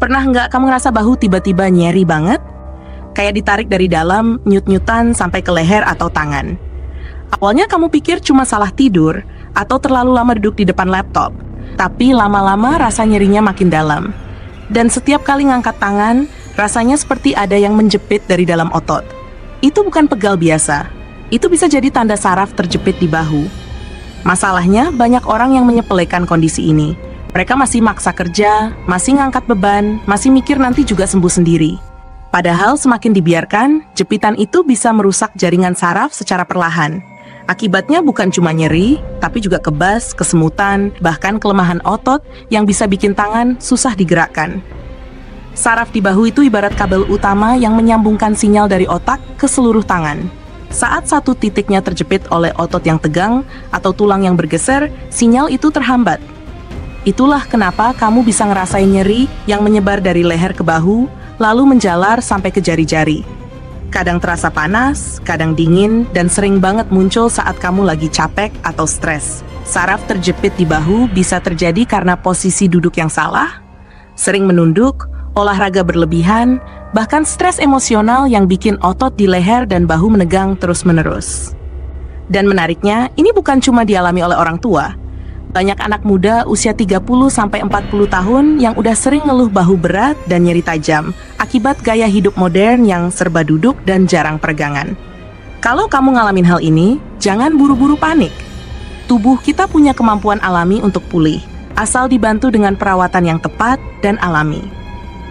Pernah nggak kamu ngerasa bahu tiba-tiba nyeri banget? Kayak ditarik dari dalam, nyut-nyutan sampai ke leher atau tangan. Awalnya kamu pikir cuma salah tidur atau terlalu lama duduk di depan laptop. Tapi lama-lama rasa nyerinya makin dalam. Dan setiap kali ngangkat tangan, rasanya seperti ada yang menjepit dari dalam otot. Itu bukan pegal biasa. Itu bisa jadi tanda saraf terjepit di bahu. Masalahnya, banyak orang yang menyepelekan kondisi ini. Mereka masih maksa kerja, masih ngangkat beban, masih mikir nanti juga sembuh sendiri. Padahal semakin dibiarkan, jepitan itu bisa merusak jaringan saraf secara perlahan. Akibatnya bukan cuma nyeri, tapi juga kebas, kesemutan, bahkan kelemahan otot yang bisa bikin tangan susah digerakkan. Saraf di bahu itu ibarat kabel utama yang menyambungkan sinyal dari otak ke seluruh tangan. Saat satu titiknya terjepit oleh otot yang tegang atau tulang yang bergeser, sinyal itu terhambat. Itulah kenapa kamu bisa ngerasain nyeri yang menyebar dari leher ke bahu, lalu menjalar sampai ke jari-jari. Kadang terasa panas, kadang dingin, dan sering banget muncul saat kamu lagi capek atau stres. Saraf terjepit di bahu bisa terjadi karena posisi duduk yang salah, sering menunduk, olahraga berlebihan, bahkan stres emosional yang bikin otot di leher dan bahu menegang terus-menerus. Dan menariknya, ini bukan cuma dialami oleh orang tua. Banyak anak muda usia 30-40 tahun yang udah sering ngeluh bahu berat dan nyeri tajam akibat gaya hidup modern yang serba duduk dan jarang peregangan. Kalau kamu ngalamin hal ini, jangan buru-buru panik. Tubuh kita punya kemampuan alami untuk pulih, asal dibantu dengan perawatan yang tepat dan alami.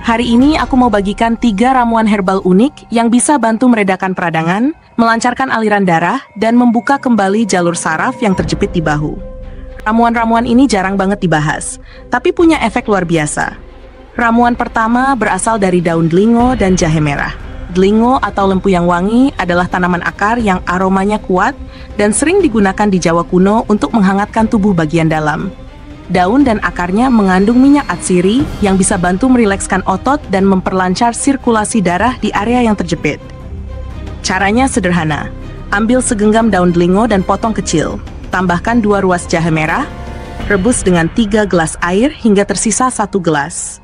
Hari ini aku mau bagikan 3 ramuan herbal unik yang bisa bantu meredakan peradangan, melancarkan aliran darah, dan membuka kembali jalur saraf yang terjepit di bahu. Ramuan-ramuan ini jarang banget dibahas, tapi punya efek luar biasa. Ramuan pertama berasal dari daun delingo dan jahe merah. Delingo atau lempuyang wangi adalah tanaman akar yang aromanya kuat dan sering digunakan di Jawa kuno untuk menghangatkan tubuh bagian dalam. Daun dan akarnya mengandung minyak atsiri yang bisa bantu merilekskan otot dan memperlancar sirkulasi darah di area yang terjepit. Caranya sederhana. Ambil segenggam daun delingo dan potong kecil. Tambahkan 2 ruas jahe merah, rebus dengan 3 gelas air hingga tersisa 1 gelas.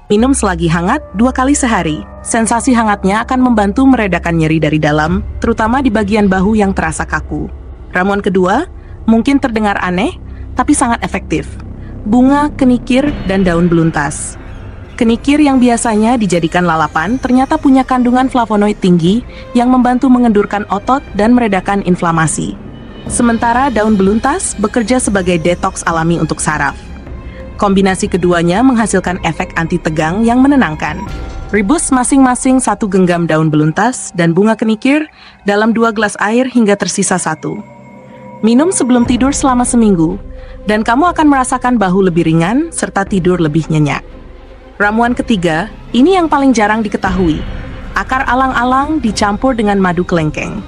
Minum selagi hangat 2 kali sehari. Sensasi hangatnya akan membantu meredakan nyeri dari dalam, terutama di bagian bahu yang terasa kaku. Ramuan kedua, mungkin terdengar aneh, tapi sangat efektif. Bunga kenikir dan daun beluntas. Kenikir yang biasanya dijadikan lalapan ternyata punya kandungan flavonoid tinggi yang membantu mengendurkan otot dan meredakan inflamasi. Sementara daun beluntas bekerja sebagai detoks alami untuk saraf. Kombinasi keduanya menghasilkan efek anti tegang yang menenangkan. Rebus masing-masing 1 genggam daun beluntas dan bunga kenikir dalam 2 gelas air hingga tersisa 1. Minum sebelum tidur selama seminggu, dan kamu akan merasakan bahu lebih ringan serta tidur lebih nyenyak. Ramuan ketiga, ini yang paling jarang diketahui. Akar alang-alang dicampur dengan madu kelengkeng.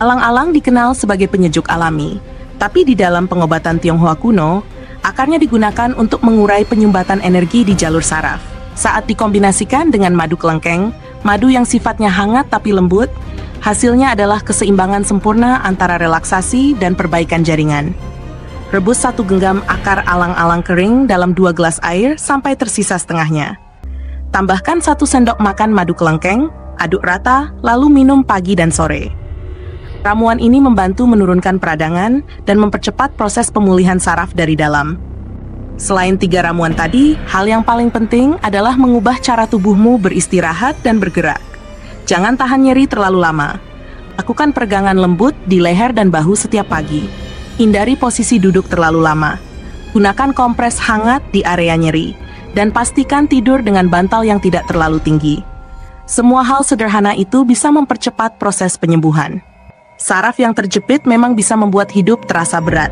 Alang-alang dikenal sebagai penyejuk alami, tapi di dalam pengobatan Tionghoa kuno, akarnya digunakan untuk mengurai penyumbatan energi di jalur saraf. Saat dikombinasikan dengan madu kelengkeng, madu yang sifatnya hangat tapi lembut, hasilnya adalah keseimbangan sempurna antara relaksasi dan perbaikan jaringan. Rebus 1 genggam akar alang-alang kering dalam 2 gelas air sampai tersisa setengahnya. Tambahkan 1 sendok makan madu kelengkeng, aduk rata, lalu minum pagi dan sore. Ramuan ini membantu menurunkan peradangan dan mempercepat proses pemulihan saraf dari dalam. Selain 3 ramuan tadi, hal yang paling penting adalah mengubah cara tubuhmu beristirahat dan bergerak. Jangan tahan nyeri terlalu lama. Lakukan peregangan lembut di leher dan bahu setiap pagi. Hindari posisi duduk terlalu lama. Gunakan kompres hangat di area nyeri. Dan pastikan tidur dengan bantal yang tidak terlalu tinggi. Semua hal sederhana itu bisa mempercepat proses penyembuhan. Saraf yang terjepit memang bisa membuat hidup terasa berat.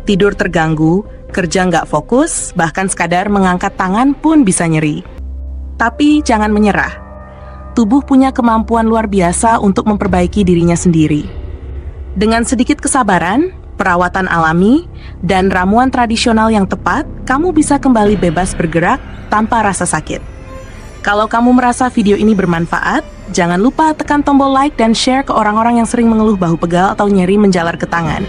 Tidur terganggu, kerja nggak fokus, bahkan sekadar mengangkat tangan pun bisa nyeri. Tapi jangan menyerah. Tubuh punya kemampuan luar biasa untuk memperbaiki dirinya sendiri. Dengan sedikit kesabaran, perawatan alami, dan ramuan tradisional yang tepat, kamu bisa kembali bebas bergerak tanpa rasa sakit. Kalau kamu merasa video ini bermanfaat, jangan lupa tekan tombol like dan share ke orang-orang yang sering mengeluh bahu pegal atau nyeri menjalar ke tangan.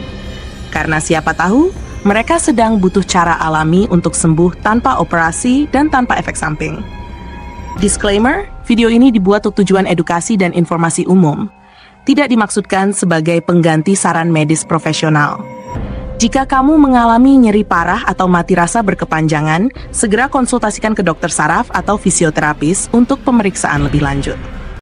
Karena siapa tahu, mereka sedang butuh cara alami untuk sembuh tanpa operasi dan tanpa efek samping. Disclaimer, video ini dibuat untuk tujuan edukasi dan informasi umum. Tidak dimaksudkan sebagai pengganti saran medis profesional. Jika kamu mengalami nyeri parah atau mati rasa berkepanjangan, segera konsultasikan ke dokter saraf atau fisioterapis untuk pemeriksaan lebih lanjut.